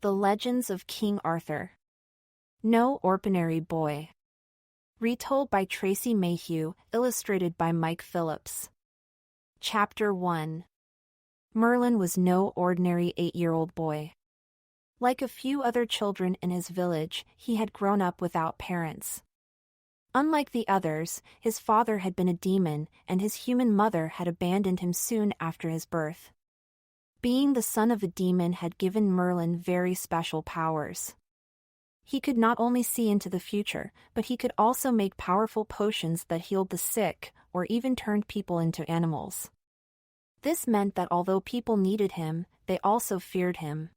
The Legends of King Arthur. No Ordinary Boy. Retold by Tracy Mayhew, illustrated by Mike Phillips. Chapter 1. Merlin was no ordinary 8-year-old boy. Like a few other children in his village, he had grown up without parents. Unlike the others, his father had been a demon, and his human mother had abandoned him soon after his birth. Being the son of a demon had given Merlin very special powers. He could not only see into the future, but he could also make powerful potions that healed the sick, or even turned people into animals. This meant that although people needed him, they also feared him.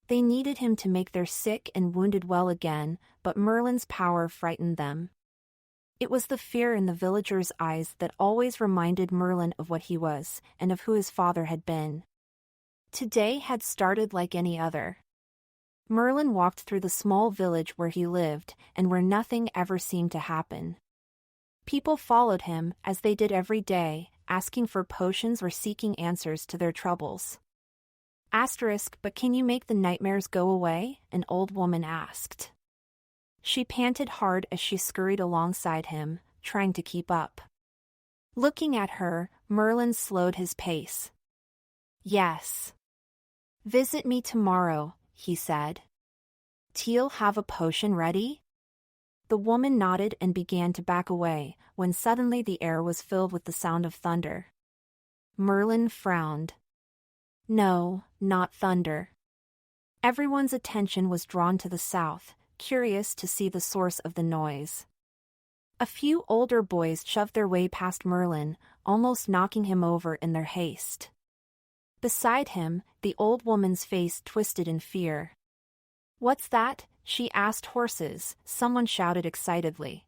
They needed him to make their sick and wounded well again, but Merlin's power frightened them. It was the fear in the villagers' eyes that always reminded Merlin of what he was, and of who his father had been. Today had started like any other. Merlin walked through the small village where he lived, and where nothing ever seemed to happen. People followed him, as they did every day, asking for potions or seeking answers to their troubles. But can you make the nightmares go away? An old woman asked. She panted hard as she scurried alongside him, trying to keep up. Looking at her, Merlin slowed his pace. Yes. Visit me tomorrow, he said. T'll have a potion ready? The woman nodded and began to back away, when suddenly the air was filled with the sound of thunder. Merlin frowned. No, not thunder. Everyone's attention was drawn to the south, curious to see the source of the noise. A few older boys shoved their way past Merlin, almost knocking him over in their haste. Beside him, the old woman's face twisted in fear. What's that? She asked horses, someone shouted excitedly.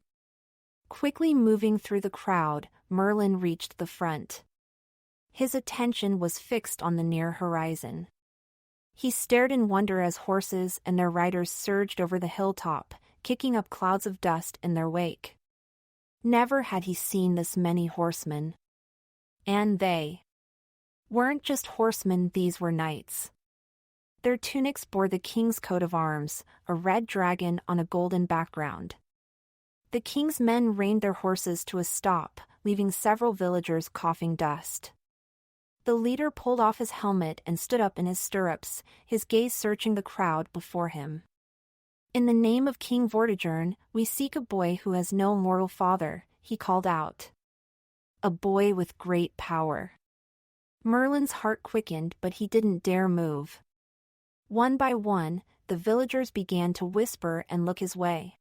Quickly moving through the crowd, Merlin reached the front. His attention was fixed on the near horizon. He stared in wonder as horses and their riders surged over the hilltop, kicking up clouds of dust in their wake. Never had he seen this many horsemen. And they weren't just horsemen, these were knights. Their tunics bore the king's coat of arms, a red dragon on a golden background. The king's men reined their horses to a stop, leaving several villagers coughing dust. The leader pulled off his helmet and stood up in his stirrups, his gaze searching the crowd before him. In the name of King Vortigern, we seek a boy who has no mortal father, he called out. A boy with great power. Merlin's heart quickened, but he didn't dare move. One by one, the villagers began to whisper and look his way.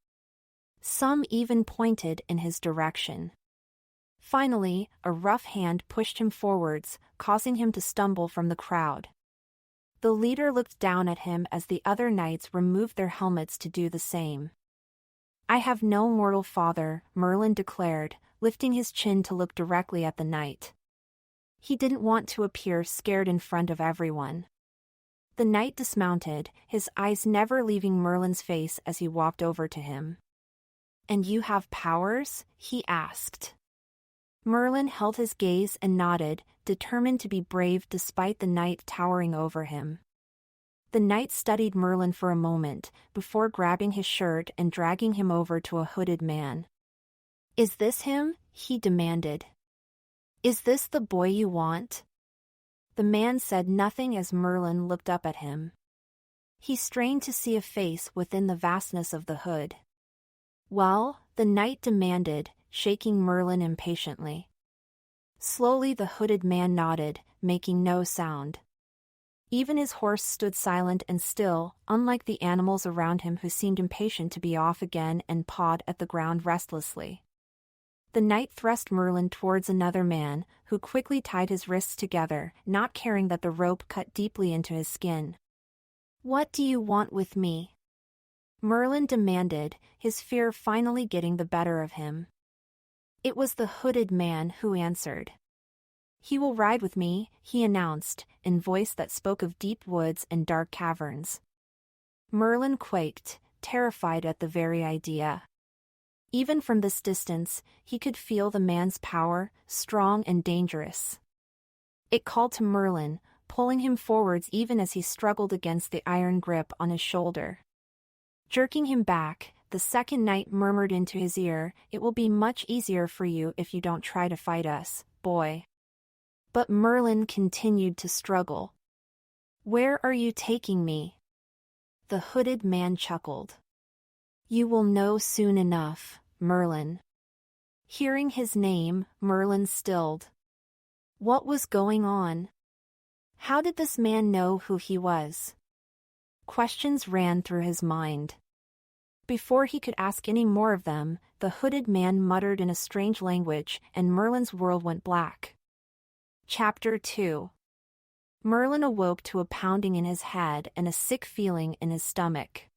Some even pointed in his direction. Finally, a rough hand pushed him forwards, causing him to stumble from the crowd. The leader looked down at him as the other knights removed their helmets to do the same. I have no mortal father, Merlin declared, lifting his chin to look directly at the knight. He didn't want to appear scared in front of everyone. The knight dismounted, his eyes never leaving Merlin's face as he walked over to him. And you have powers? He asked. Merlin held his gaze and nodded, determined to be brave despite the knight towering over him. The knight studied Merlin for a moment, before grabbing his shirt and dragging him over to a hooded man. Is this him? He demanded. Is this the boy you want? The man said nothing as Merlin looked up at him. He strained to see a face within the vastness of the hood. Well, the knight demanded, shaking Merlin impatiently. Slowly the hooded man nodded, making no sound. Even his horse stood silent and still, unlike the animals around him who seemed impatient to be off again and pawed at the ground restlessly. The knight thrust Merlin towards another man, who quickly tied his wrists together, not caring that the rope cut deeply into his skin. What do you want with me? Merlin demanded, his fear finally getting the better of him. It was the hooded man who answered. He will ride with me, he announced, in voice that spoke of deep woods and dark caverns. Merlin quaked, terrified at the very idea. Even from this distance, he could feel the man's power, strong and dangerous. It called to Merlin, pulling him forwards even as he struggled against the iron grip on his shoulder. Jerking him back, the second knight murmured into his ear, "It will be much easier for you if you don't try to fight us, boy." But Merlin continued to struggle. "Where are you taking me?" The hooded man chuckled. "You will know soon enough, Merlin." Hearing his name, Merlin stilled. What was going on? How did this man know who he was? Questions ran through his mind. Before he could ask any more of them, the hooded man muttered in a strange language, and Merlin's world went black. Chapter 2. Merlin awoke to a pounding in his head and a sick feeling in his stomach.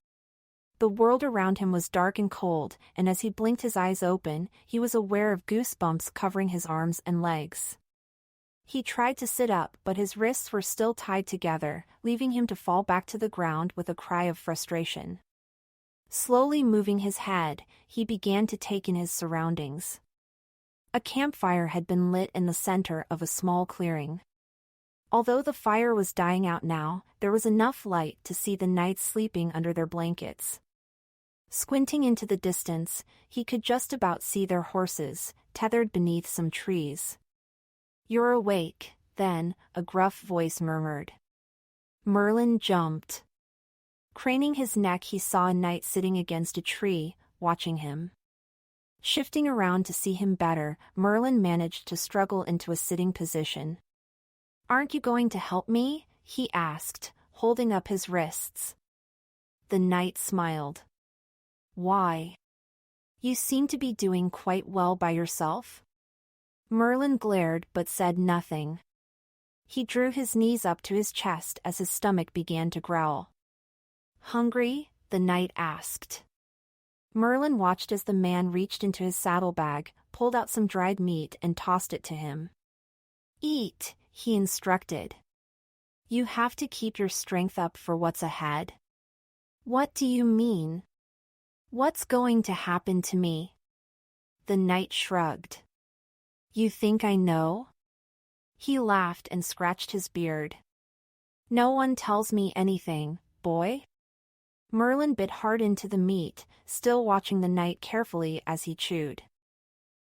The world around him was dark and cold, and as he blinked his eyes open, he was aware of goosebumps covering his arms and legs. He tried to sit up, but his wrists were still tied together, leaving him to fall back to the ground with a cry of frustration. Slowly moving his head, he began to take in his surroundings. A campfire had been lit in the center of a small clearing. Although the fire was dying out now, there was enough light to see the knights sleeping under their blankets. Squinting into the distance, he could just about see their horses, tethered beneath some trees. "You're awake," then, a gruff voice murmured. Merlin jumped. Craning his neck, he saw a knight sitting against a tree, watching him. Shifting around to see him better, Merlin managed to struggle into a sitting position. "Aren't you going to help me?" he asked, holding up his wrists. The knight smiled. "Why? You seem to be doing quite well by yourself." Merlin glared but said nothing. He drew his knees up to his chest as his stomach began to growl. "Hungry?" the knight asked. Merlin watched as the man reached into his saddlebag, pulled out some dried meat and tossed it to him. "Eat," he instructed. "You have to keep your strength up for what's ahead." "What do you mean? What's going to happen to me?" The knight shrugged. "You think I know?" He laughed and scratched his beard. "No one tells me anything, boy." Merlin bit hard into the meat, still watching the knight carefully as he chewed.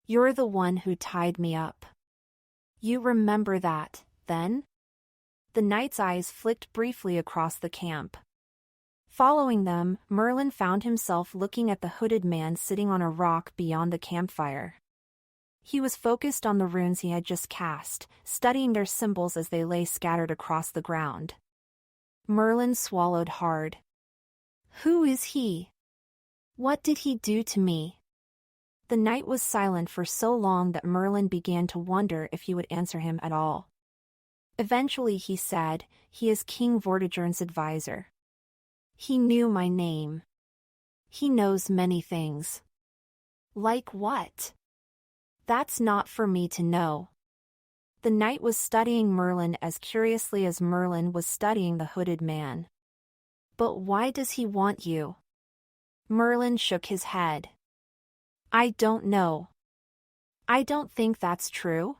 "You're the one who tied me up. You remember that, then?" The knight's eyes flicked briefly across the camp. Following them, Merlin found himself looking at the hooded man sitting on a rock beyond the campfire. He was focused on the runes he had just cast, studying their symbols as they lay scattered across the ground. Merlin swallowed hard. Who is he? What did he do to me? The knight was silent for so long that Merlin began to wonder if he would answer him at all. Eventually he said, "He is King Vortigern's advisor. He knew my name. He knows many things." "Like what?" "That's not for me to know." The knight was studying Merlin as curiously as Merlin was studying the hooded man. "But why does he want you?" Merlin shook his head. "I don't know." "I don't think that's true."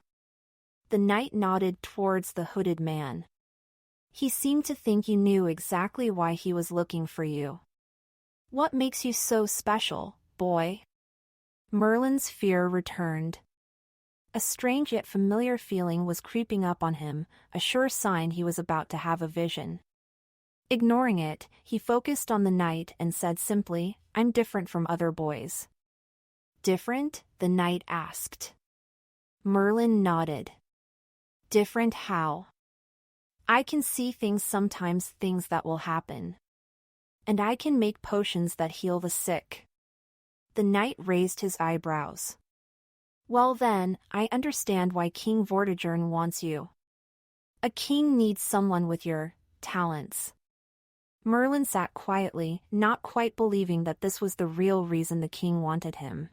The knight nodded towards the hooded man. "He seemed to think you knew exactly why he was looking for you." "What makes you so special, boy?" Merlin's fear returned. A strange yet familiar feeling was creeping up on him, a sure sign he was about to have a vision. Ignoring it, he focused on the knight and said simply, "I'm different from other boys." "Different?" the knight asked. Merlin nodded. "Different how?" "I can see things sometimes, things that will happen. And I can make potions that heal the sick." The knight raised his eyebrows. "Well then, I understand why King Vortigern wants you. A king needs someone with your talents." Merlin sat quietly, not quite believing that this was the real reason the king wanted him.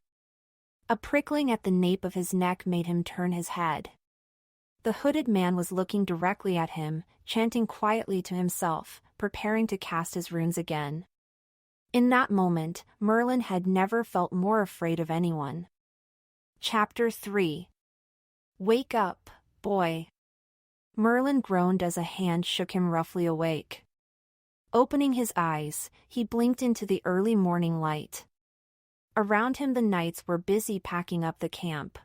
A prickling at the nape of his neck made him turn his head. The hooded man was looking directly at him, chanting quietly to himself, preparing to cast his runes again. In that moment, Merlin had never felt more afraid of anyone. Chapter 3. Wake up, boy. Merlin groaned as a hand shook him roughly awake. Opening his eyes, he blinked into the early morning light. Around him the knights were busy packing up the camp.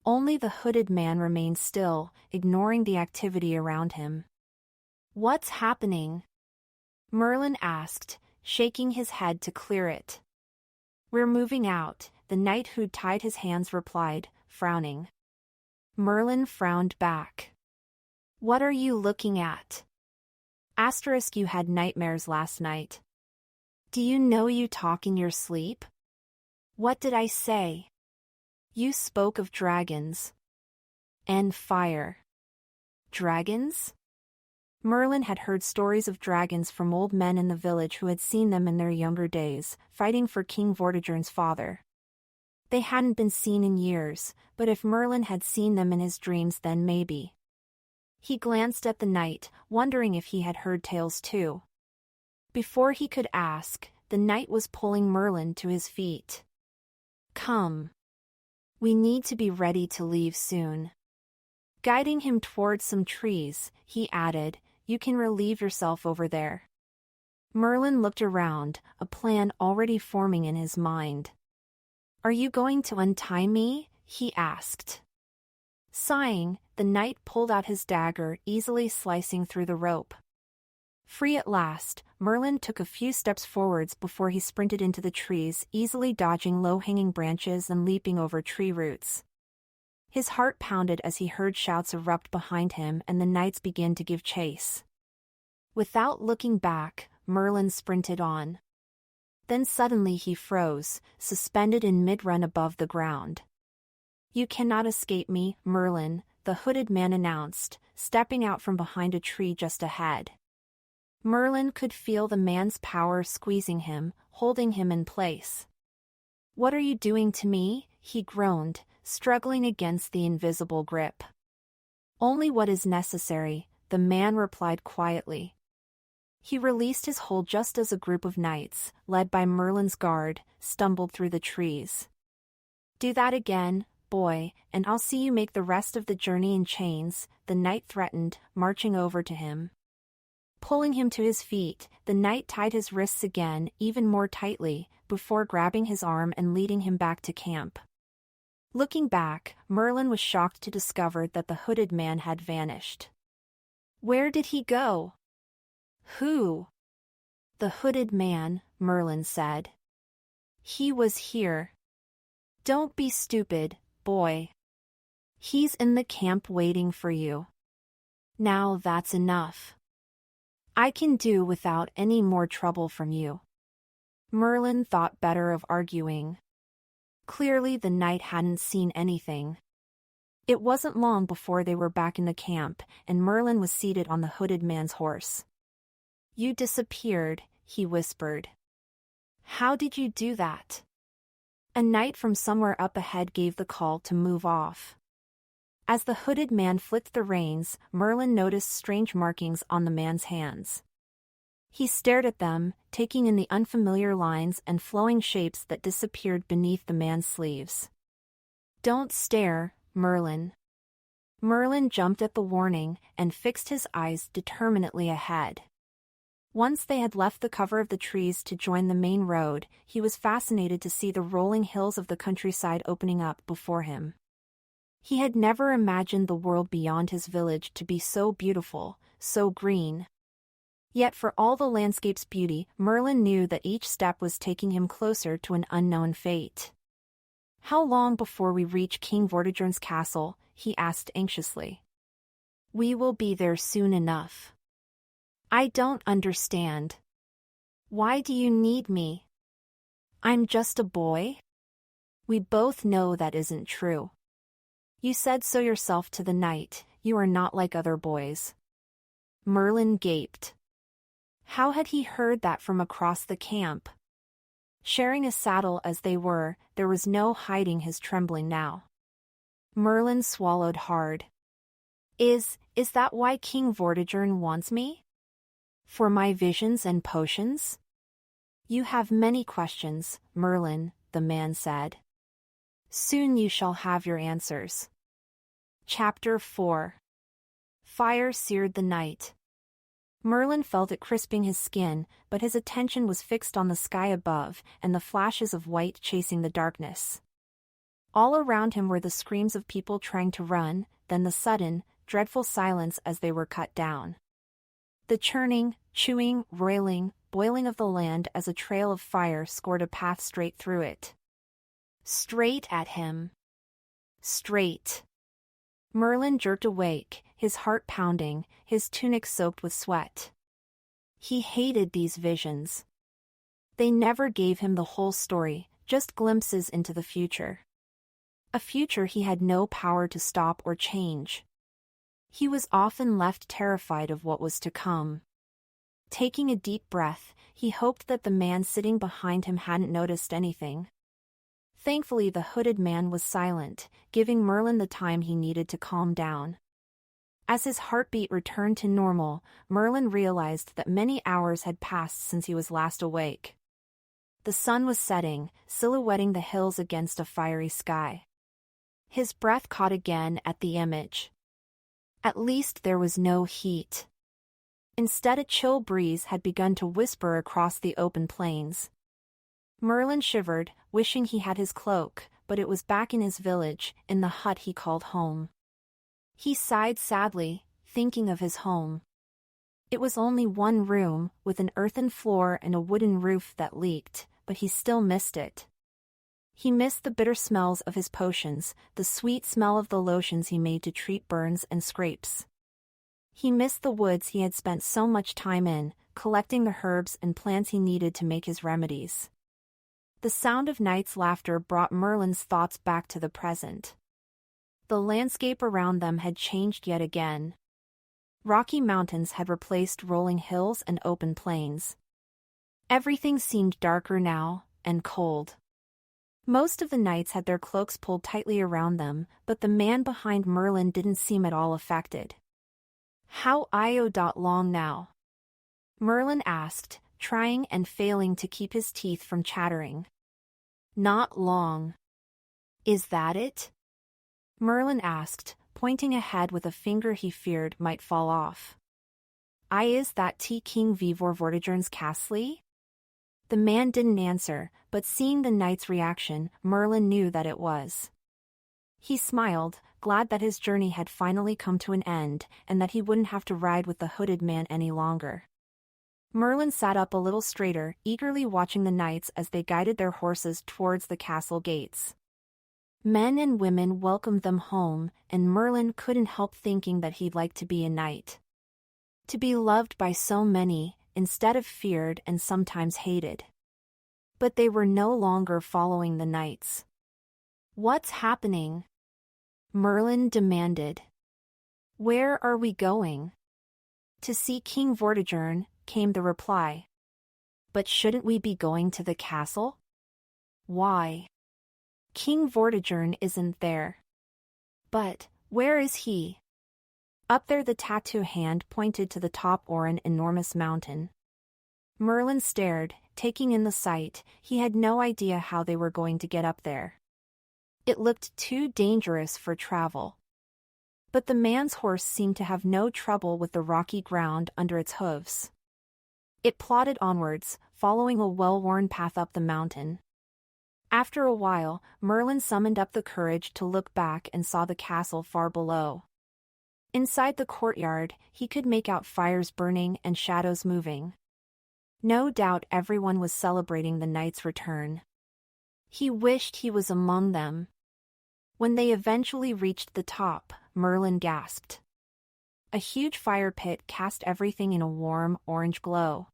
Only the hooded man remained still, ignoring the activity around him. "What's happening?" Merlin asked, shaking his head to clear it. "We're moving out," the knight who'd tied his hands replied, frowning. Merlin frowned back. "What are you looking at?" You had nightmares last night. "Do you know you talk in your sleep?" "What did I say?" "You spoke of dragons. And fire." "Dragons?" Merlin had heard stories of dragons from old men in the village who had seen them in their younger days, fighting for King Vortigern's father. They hadn't been seen in years, but if Merlin had seen them in his dreams then maybe. He glanced at the knight, wondering if he had heard tales too. Before he could ask, the knight was pulling Merlin to his feet. "Come. We need to be ready to leave soon." Guiding him towards some trees, he added, "You can relieve yourself over there." Merlin looked around, a plan already forming in his mind. "Are you going to untie me?" he asked. Sighing, the knight pulled out his dagger, easily slicing through the rope. Free at last, Merlin took a few steps forwards before he sprinted into the trees, easily dodging low-hanging branches and leaping over tree roots. His heart pounded as he heard shouts erupt behind him and the knights begin to give chase. Without looking back, Merlin sprinted on. Then suddenly he froze, suspended in mid-run above the ground. "You cannot escape me, Merlin," the hooded man announced, stepping out from behind a tree just ahead. Merlin could feel the man's power squeezing him, holding him in place. "What are you doing to me?" he groaned, struggling against the invisible grip. "Only what is necessary," the man replied quietly. He released his hold just as a group of knights, led by Merlin's guard, stumbled through the trees. "Do that again, boy, and I'll see you make the rest of the journey in chains," the knight threatened, marching over to him. Pulling him to his feet, the knight tied his wrists again, even more tightly, before grabbing his arm and leading him back to camp. Looking back, Merlin was shocked to discover that the hooded man had vanished. Where did he go? Who? The hooded man, Merlin said. He was here. Don't be stupid, boy. He's in the camp waiting for you. Now that's enough. I can do without any more trouble from you. Merlin thought better of arguing. Clearly the knight hadn't seen anything. It wasn't long before they were back in the camp, and Merlin was seated on the hooded man's horse. You disappeared, he whispered. How did you do that? A knight from somewhere up ahead gave the call to move off. As the hooded man flicked the reins, Merlin noticed strange markings on the man's hands. He stared at them, taking in the unfamiliar lines and flowing shapes that disappeared beneath the man's sleeves. Don't stare, Merlin. Merlin jumped at the warning and fixed his eyes determinedly ahead. Once they had left the cover of the trees to join the main road, he was fascinated to see the rolling hills of the countryside opening up before him. He had never imagined the world beyond his village to be so beautiful, so green. Yet for all the landscape's beauty, Merlin knew that each step was taking him closer to an unknown fate. How long before we reach King Vortigern's castle? He asked anxiously. We will be there soon enough. I don't understand. Why do you need me? I'm just a boy? We both know that isn't true. You said so yourself to the knight, you are not like other boys. Merlin gaped. How had he heard that from across the camp? Sharing a saddle as they were, there was no hiding his trembling now. Merlin swallowed hard. Is that why King Vortigern wants me? For my visions and potions? You have many questions, Merlin, the man said. Soon you shall have your answers. Chapter 4. fire seared the night. Merlin felt it crisping his skin, but his attention was fixed on the sky above and the flashes of white chasing the darkness. All around him were the screams of people trying to run, then the sudden, dreadful silence as they were cut down. The churning, chewing, roiling, boiling of the land as a trail of fire scored a path straight through it. Straight at him. Straight. Merlin jerked awake, his heart pounding, his tunic soaked with sweat. He hated these visions. They never gave him the whole story, just glimpses into the future. A future he had no power to stop or change. He was often left terrified of what was to come. Taking a deep breath, he hoped that the man sitting behind him hadn't noticed anything. Thankfully, the hooded man was silent, giving Merlin the time he needed to calm down. As his heartbeat returned to normal, Merlin realized that many hours had passed since he was last awake. The sun was setting, silhouetting the hills against a fiery sky. His breath caught again at the image. At least there was no heat. Instead, a chill breeze had begun to whisper across the open plains. Merlin shivered, wishing he had his cloak, but it was back in his village, in the hut he called home. He sighed sadly, thinking of his home. It was only one room, with an earthen floor and a wooden roof that leaked, but he still missed it. He missed the bitter smells of his potions, the sweet smell of the lotions he made to treat burns and scrapes. He missed the woods he had spent so much time in, collecting the herbs and plants he needed to make his remedies. The sound of Knight's laughter brought Merlin's thoughts back to the present. The landscape around them had changed yet again. Rocky mountains had replaced rolling hills and open plains. Everything seemed darker now, and cold. Most of the knights had their cloaks pulled tightly around them, but the man behind Merlin didn't seem at all affected. "How long now?" Merlin asked, trying and failing to keep his teeth from chattering. "Not long." "Is that it?" Merlin asked, pointing ahead with a finger he feared might fall off. Is that King Vivor Vortigern's castle?" The man didn't answer, but seeing the knight's reaction, Merlin knew that it was. He smiled, glad that his journey had finally come to an end, and that he wouldn't have to ride with the hooded man any longer. Merlin sat up a little straighter, eagerly watching the knights as they guided their horses towards the castle gates. Men and women welcomed them home, and Merlin couldn't help thinking that he'd like to be a knight. To be loved by so many, instead of feared and sometimes hated. But they were no longer following the knights. "What's happening?" Merlin demanded. "Where are we going?" "To see King Vortigern," came the reply. "But shouldn't we be going to the castle?" "Why?" "King Vortigern isn't there." "But, where is he?" Up there, the tattoo hand pointed to the top or an enormous mountain. Merlin stared, taking in the sight. He had no idea how they were going to get up there. It looked too dangerous for travel. But the man's horse seemed to have no trouble with the rocky ground under its hooves. It plodded onwards, following a well-worn path up the mountain. After a while, Merlin summoned up the courage to look back and saw the castle far below. Inside the courtyard, he could make out fires burning and shadows moving. No doubt everyone was celebrating the knight's return. He wished he was among them. When they eventually reached the top, Merlin gasped. A huge fire pit cast everything in a warm, orange glow.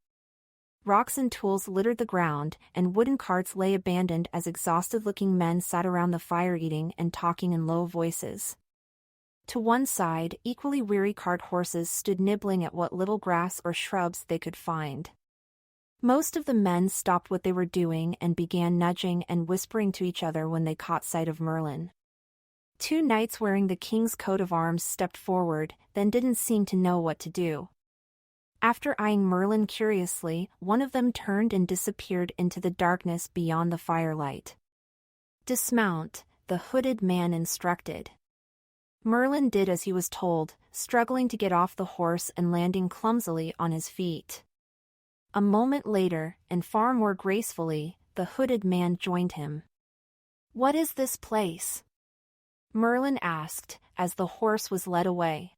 Rocks and tools littered the ground, and wooden carts lay abandoned as exhausted-looking men sat around the fire eating and talking in low voices. To one side, equally weary cart horses stood nibbling at what little grass or shrubs they could find. Most of the men stopped what they were doing and began nudging and whispering to each other when they caught sight of Merlin. Two knights wearing the king's coat of arms stepped forward, then didn't seem to know what to do. After eyeing Merlin curiously, one of them turned and disappeared into the darkness beyond the firelight. "Dismount," the hooded man instructed. Merlin did as he was told, struggling to get off the horse and landing clumsily on his feet. A moment later, and far more gracefully, the hooded man joined him. "What is this place?" Merlin asked, as the horse was led away.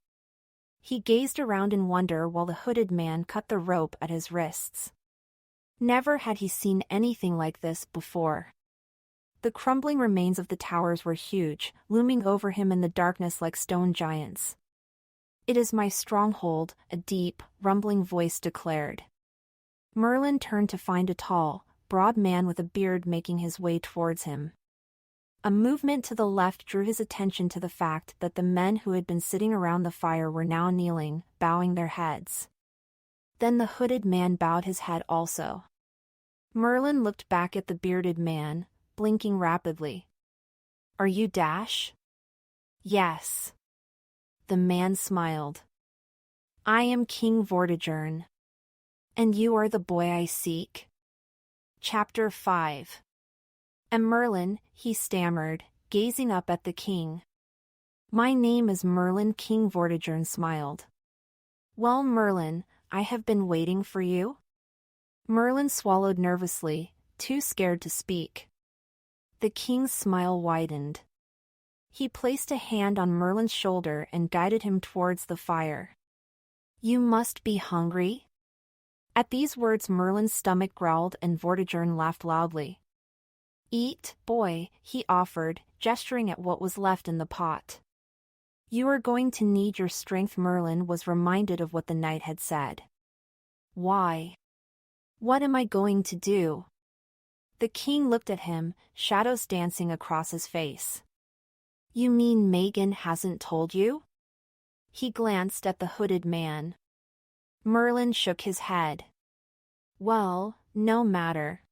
He gazed around in wonder while the hooded man cut the rope at his wrists. Never had he seen anything like this before. The crumbling remains of the towers were huge, looming over him in the darkness like stone giants. "It is my stronghold," a deep, rumbling voice declared. Merlin turned to find a tall, broad man with a beard making his way towards him. A movement to the left drew his attention to the fact that the men who had been sitting around the fire were now kneeling, bowing their heads. Then the hooded man bowed his head also. Merlin looked back at the bearded man, blinking rapidly. "Are you Dash?" "Yes." The man smiled. "I am King Vortigern. And you are the boy I seek?" Chapter 5. "And Merlin," he stammered, gazing up at the king. "My name is Merlin," King Vortigern smiled. "Well, Merlin, I have been waiting for you?" Merlin swallowed nervously, too scared to speak. The king's smile widened. He placed a hand on Merlin's shoulder and guided him towards the fire. "You must be hungry?" At these words Merlin's stomach growled and Vortigern laughed loudly. "Eat, boy," he offered, gesturing at what was left in the pot. "You are going to need your strength." Merlin was reminded of what the knight had said. "Why? What am I going to do?" The king looked at him, shadows dancing across his face. "You mean Megan hasn't told you?" He glanced at the hooded man. Merlin shook his head. "Well, no matter.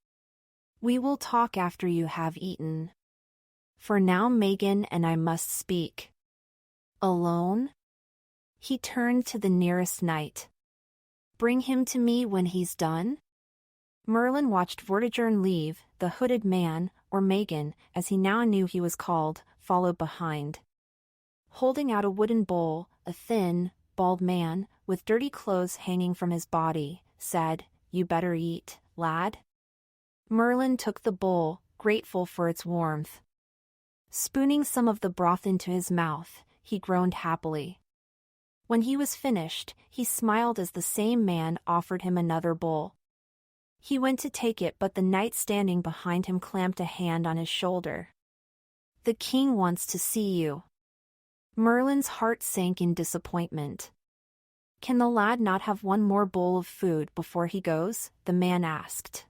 We will talk after you have eaten. For now Megan and I must speak." "Alone?" He turned to the nearest knight. "Bring him to me when he's done?" Merlin watched Vortigern leave, the hooded man, or Megan, as he now knew he was called, followed behind. Holding out a wooden bowl, a thin, bald man, with dirty clothes hanging from his body, said, "You better eat, lad." Merlin took the bowl, grateful for its warmth. Spooning some of the broth into his mouth, he groaned happily. When he was finished, he smiled as the same man offered him another bowl. He went to take it, but the knight standing behind him clamped a hand on his shoulder. "The king wants to see you." Merlin's heart sank in disappointment. "Can the lad not have one more bowl of food before he goes?" the man asked.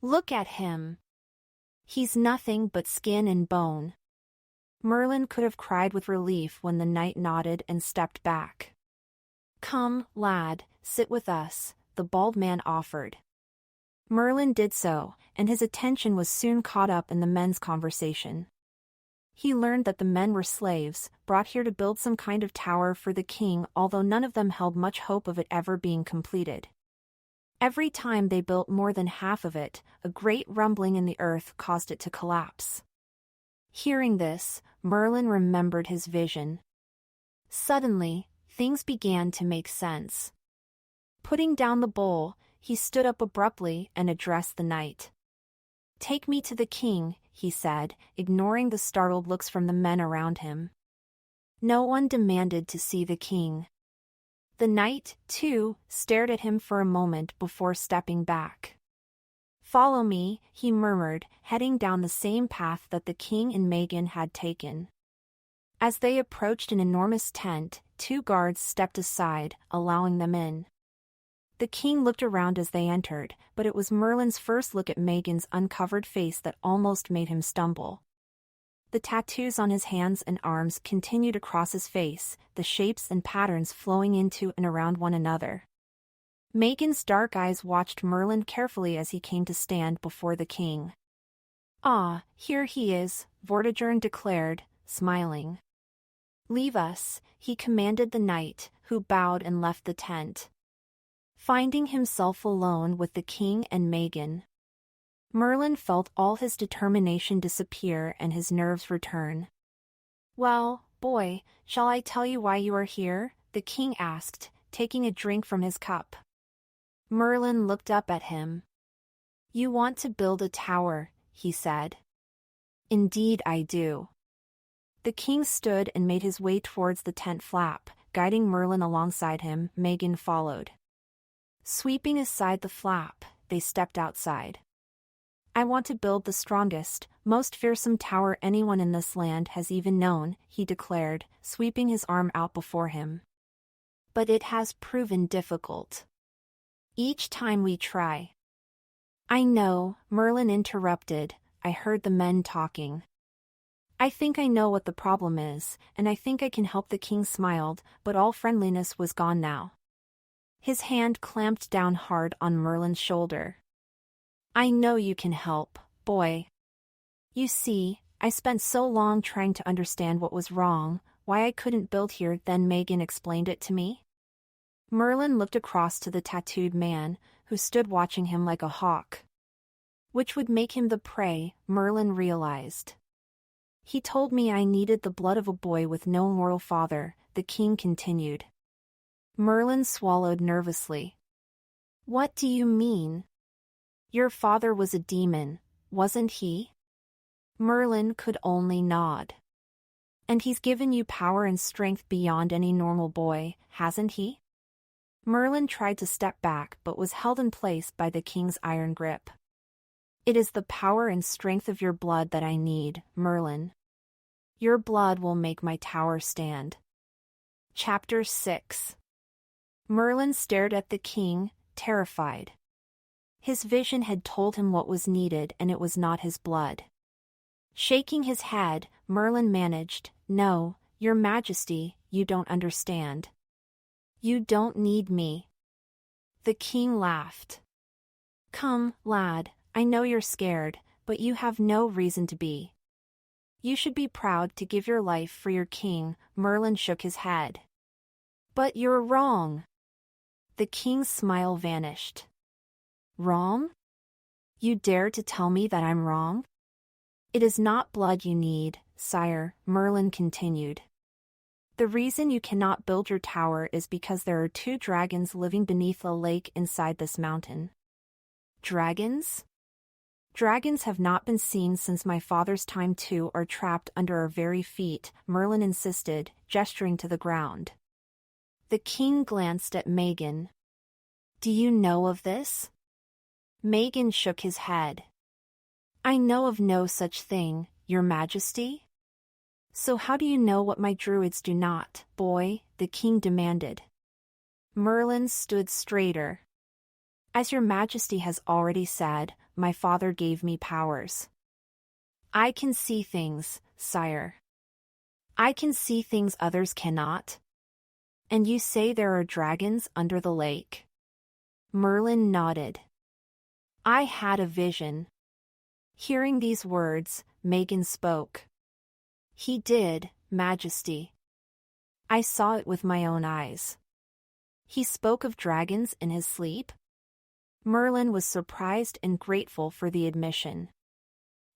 "Look at him. He's nothing but skin and bone." Merlin could have cried with relief when the knight nodded and stepped back. "Come, lad, sit with us," the bald man offered. Merlin did so, and his attention was soon caught up in the men's conversation. He learned that the men were slaves, brought here to build some kind of tower for the king, although none of them held much hope of it ever being completed. Every time they built more than half of it, a great rumbling in the earth caused it to collapse. Hearing this, Merlin remembered his vision. Suddenly, things began to make sense. Putting down the bowl, he stood up abruptly and addressed the knight. "Take me to the king," he said, ignoring the startled looks from the men around him. No one demanded to see the king. The knight, too, stared at him for a moment before stepping back. "Follow me," he murmured, heading down the same path that the king and Megan had taken. As they approached an enormous tent, 2 guards stepped aside, allowing them in. The king looked around as they entered, but it was Merlin's first look at Megan's uncovered face that almost made him stumble. The tattoos on his hands and arms continued across his face, the shapes and patterns flowing into and around one another. Megan's dark eyes watched Merlin carefully as he came to stand before the king. "Ah, here he is," Vortigern declared, smiling. "Leave us," he commanded the knight, who bowed and left the tent. Finding himself alone with the king and Megan, Merlin felt all his determination disappear and his nerves return. "Well, Boy, shall I tell you why you are here? The king asked, taking a drink from his cup. Merlin looked up at him. You want to build a tower, he said. Indeed I do. The king stood and made his way towards the tent flap, guiding Merlin alongside him. Megan followed. Sweeping aside the flap, they stepped outside. I want to build the strongest, most fearsome tower anyone in this land has even known, he declared, sweeping his arm out before him. But it has proven difficult. Each time we try. I know, Merlin interrupted, I heard the men talking. I think I know what the problem is, and I think I can help. The king smiled, but all friendliness was gone now. His hand clamped down hard on Merlin's shoulder. I know you can help, boy. You see, I spent so long trying to understand what was wrong, why I couldn't build here. Then Megan explained it to me. Merlin looked across to the tattooed man, who stood watching him like a hawk. Which would make him the prey, Merlin realized. He told me I needed the blood of a boy with no moral father, the king continued. Merlin swallowed nervously. What do you mean? Your father was a demon, wasn't he? Merlin could only nod. And he's given you power and strength beyond any normal boy, hasn't he? Merlin tried to step back but was held in place by the king's iron grip. It is the power and strength of your blood that I need, Merlin. Your blood will make my tower stand. Chapter 6. Merlin stared at the king, terrified. His vision had told him what was needed, and it was not his blood. Shaking his head, Merlin managed, No, your majesty, you don't understand. You don't need me. The king laughed. Come, lad, I know you're scared, but you have no reason to be. You should be proud to give your life for your king. Merlin shook his head. But you're wrong. The king's smile vanished. Wrong? You dare to tell me that I'm wrong? It is not blood you need, sire, Merlin continued. The reason you cannot build your tower is because there are 2 dragons living beneath a lake inside this mountain. Dragons? Dragons have not been seen since my father's time. 2 are trapped under our very feet, Merlin insisted, gesturing to the ground. The king glanced at Megan. Do you know of this? Megan shook his head. I know of no such thing, your majesty. So how do you know what my druids do not, boy? The king demanded. Merlin stood straighter. As your majesty has already said, my father gave me powers. I can see things, sire. I can see things others cannot. And you say there are dragons under the lake? Merlin nodded. I had a vision. Hearing these words, Megan spoke. He did, Majesty. I saw it with my own eyes. He spoke of dragons in his sleep? Merlin was surprised and grateful for the admission.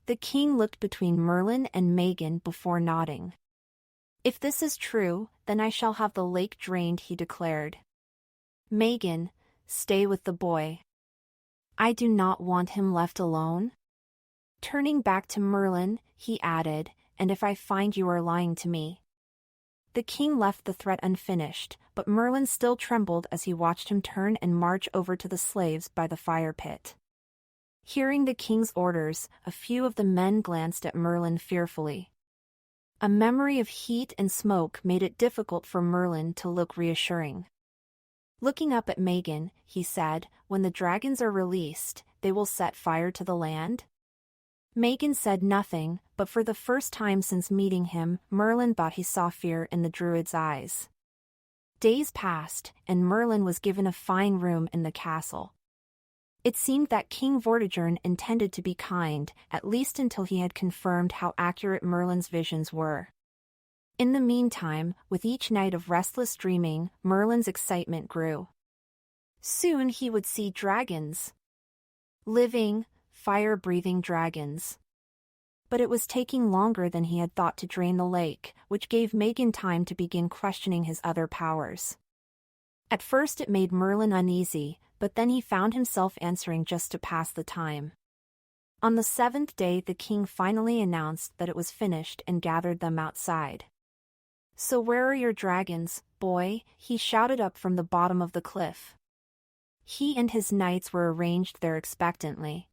The king looked between Merlin and Megan before nodding. If this is true, then I shall have the lake drained, he declared. Megan, stay with the boy. I do not want him left alone. Turning back to Merlin, he added, and if I find you are lying to me. The king left the threat unfinished, but Merlin still trembled as he watched him turn and march over to the slaves by the fire pit. Hearing the king's orders, a few of the men glanced at Merlin fearfully. A memory of heat and smoke made it difficult for Merlin to look reassuring. Looking up at Megan, he said, when the dragons are released, they will set fire to the land? Megan said nothing, but for the first time since meeting him, Merlin thought he saw fear in the druid's eyes. Days passed, and Merlin was given a fine room in the castle. It seemed that King Vortigern intended to be kind, at least until he had confirmed how accurate Merlin's visions were. In the meantime, with each night of restless dreaming, Merlin's excitement grew. Soon he would see dragons. Living, fire-breathing dragons. But it was taking longer than he had thought to drain the lake, which gave Megan time to begin questioning his other powers. At first it made Merlin uneasy, but then he found himself answering just to pass the time. On the 7th day the king finally announced that it was finished and gathered them outside. "So where are your dragons, boy?" he shouted up from the bottom of the cliff. He and his knights were arranged there expectantly.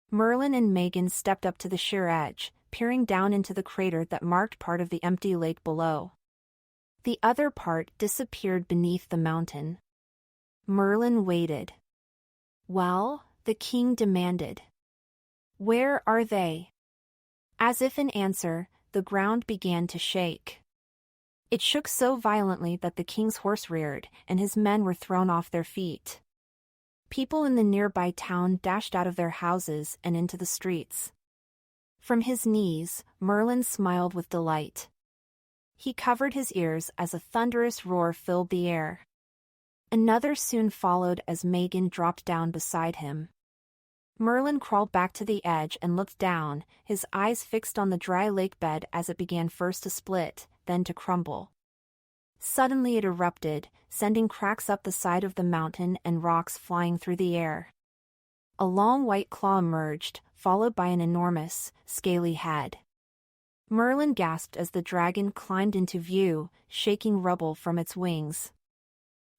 Merlin and Megan stepped up to the sheer edge, peering down into the crater that marked part of the empty lake below. The other part disappeared beneath the mountain. Merlin waited. "Well?" the king demanded. "Where are they?" As if in answer, the ground began to shake. It shook so violently that the king's horse reared, and his men were thrown off their feet. People in the nearby town dashed out of their houses and into the streets. From his knees, Merlin smiled with delight. He covered his ears as a thunderous roar filled the air. Another soon followed as Megan dropped down beside him. Merlin crawled back to the edge and looked down, his eyes fixed on the dry lake bed as it began first to split, then to crumble. Suddenly it erupted, sending cracks up the side of the mountain and rocks flying through the air. A long white claw emerged, followed by an enormous, scaly head. Merlin gasped as the dragon climbed into view, shaking rubble from its wings.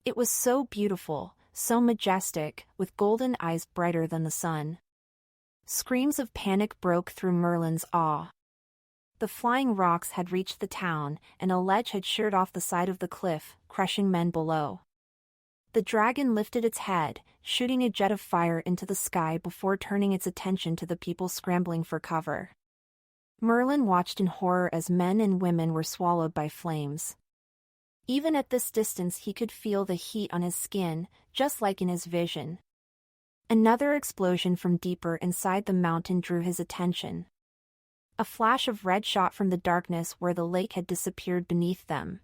It was so beautiful, so majestic, with golden eyes brighter than the sun. Screams of panic broke through Merlin's awe. The flying rocks had reached the town, and a ledge had sheared off the side of the cliff, crushing men below. The dragon lifted its head, shooting a jet of fire into the sky before turning its attention to the people scrambling for cover. Merlin watched in horror as men and women were swallowed by flames. Even at this distance he could feel the heat on his skin, just like in his vision. Another explosion from deeper inside the mountain drew his attention. A flash of red shot from the darkness where the lake had disappeared beneath them.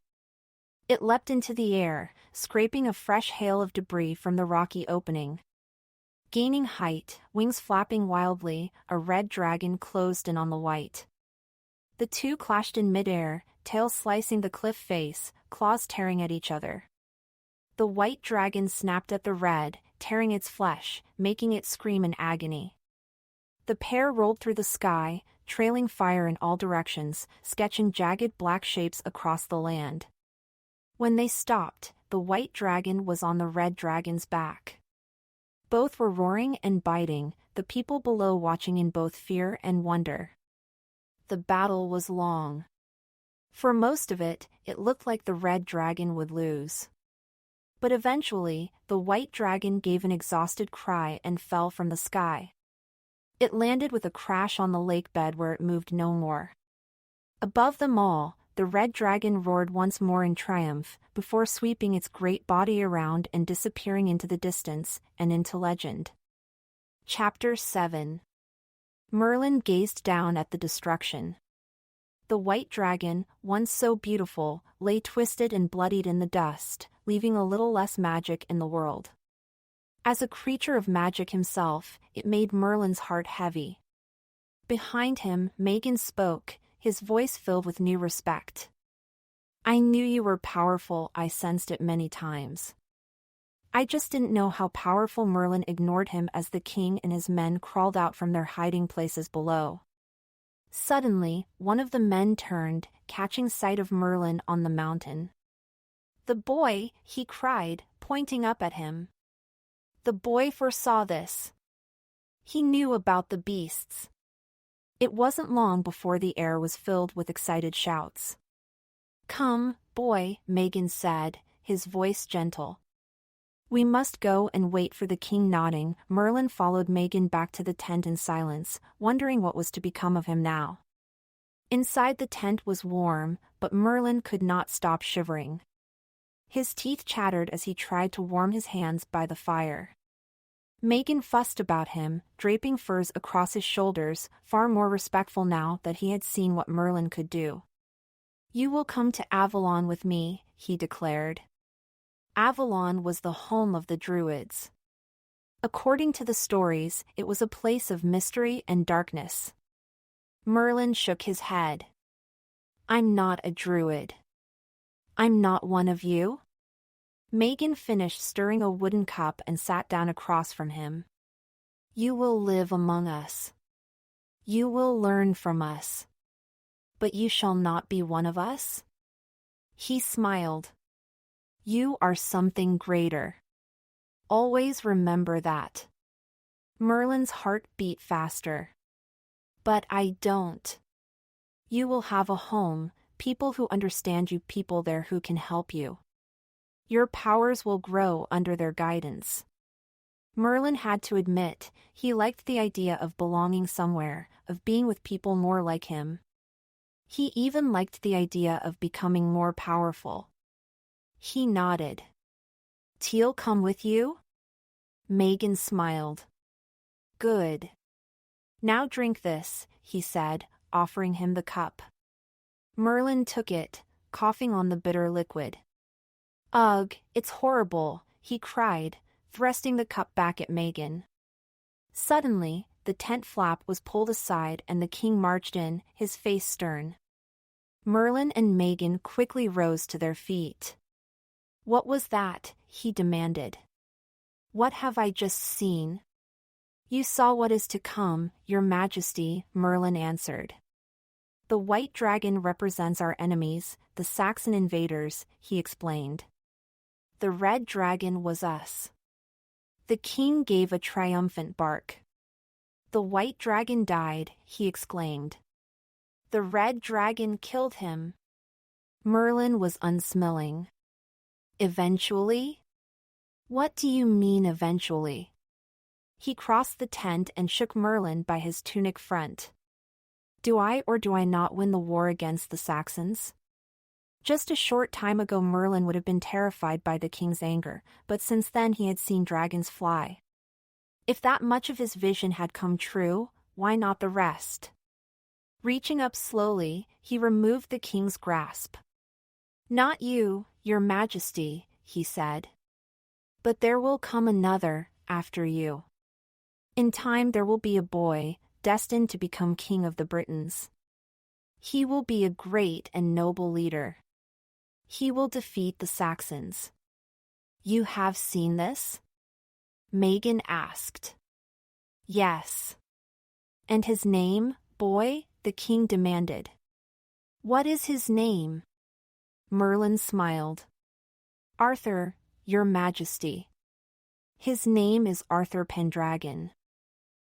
It leapt into the air, scraping a fresh hail of debris from the rocky opening. Gaining height, wings flapping wildly, a red dragon closed in on the white. The two clashed in midair, tails slicing the cliff face, claws tearing at each other. The white dragon snapped at the red, tearing its flesh, making it scream in agony. The pair rolled through the sky, trailing fire in all directions, sketching jagged black shapes across the land. When they stopped, the white dragon was on the red dragon's back. Both were roaring and biting, the people below watching in both fear and wonder. The battle was long. For most of it, it looked like the red dragon would lose. But eventually, the white dragon gave an exhausted cry and fell from the sky. It landed with a crash on the lake bed where it moved no more. Above them all, the red dragon roared once more in triumph, before sweeping its great body around and disappearing into the distance, and into legend. Chapter 7. Merlin gazed down at the destruction. The white dragon, once so beautiful, lay twisted and bloodied in the dust, leaving a little less magic in the world. As a creature of magic himself, it made Merlin's heart heavy. Behind him, Megan spoke, his voice filled with new respect. "I knew you were powerful, I sensed it many times. I just didn't know how powerful." Merlin ignored him as the king and his men crawled out from their hiding places below. Suddenly, one of the men turned, catching sight of Merlin on the mountain. "The boy," he cried, pointing up at him. The boy foresaw this. He knew about the beasts. It wasn't long before the air was filled with excited shouts. "Come, boy," Megan said, his voice gentle. "We must go and wait for the king." Nodding, Merlin followed Megan back to the tent in silence, wondering what was to become of him now. Inside the tent was warm, but Merlin could not stop shivering. His teeth chattered as he tried to warm his hands by the fire. Megan fussed about him, draping furs across his shoulders, far more respectful now that he had seen what Merlin could do. "You will come to Avalon with me," he declared. Avalon was the home of the Druids. According to the stories, it was a place of mystery and darkness. Merlin shook his head. I'm not a druid. I'm not one of you? Megan finished stirring a wooden cup and sat down across from him. You will live among us. You will learn from us. But you shall not be one of us? He smiled. You are something greater. Always remember that. Merlin's heart beat faster. But I don't. You will have a home, people who understand you, people there who can help you. Your powers will grow under their guidance. Merlin had to admit, he liked the idea of belonging somewhere, of being with people more like him. He even liked the idea of becoming more powerful. He nodded. Teal come with you? Megan smiled. Good. Now drink this, he said, offering him the cup. Merlin took it, coughing on the bitter liquid. Ugh, it's horrible, he cried, thrusting the cup back at Megan. Suddenly, the tent flap was pulled aside and the king marched in, his face stern. Merlin and Megan quickly rose to their feet. What was that? He demanded. What have I just seen? You saw what is to come, Your Majesty, Merlin answered. The white dragon represents our enemies, the Saxon invaders, he explained. The red dragon was us. The king gave a triumphant bark. The white dragon died, he exclaimed. The red dragon killed him. Merlin was unsmiling. Eventually? What do you mean eventually? He crossed the tent and shook Merlin by his tunic front. Do I or do I not win the war against the Saxons? Just a short time ago Merlin would have been terrified by the king's anger, but since then he had seen dragons fly. If that much of his vision had come true, why not the rest? Reaching up slowly, he removed the king's grasp. Not you, Your Majesty, he said. But there will come another, after you. In time there will be a boy, destined to become king of the Britons. He will be a great and noble leader. He will defeat the Saxons. You have seen this? Megan asked. Yes. And his name, boy? The king demanded. What is his name? Merlin smiled. Arthur, Your Majesty. His name is Arthur Pendragon.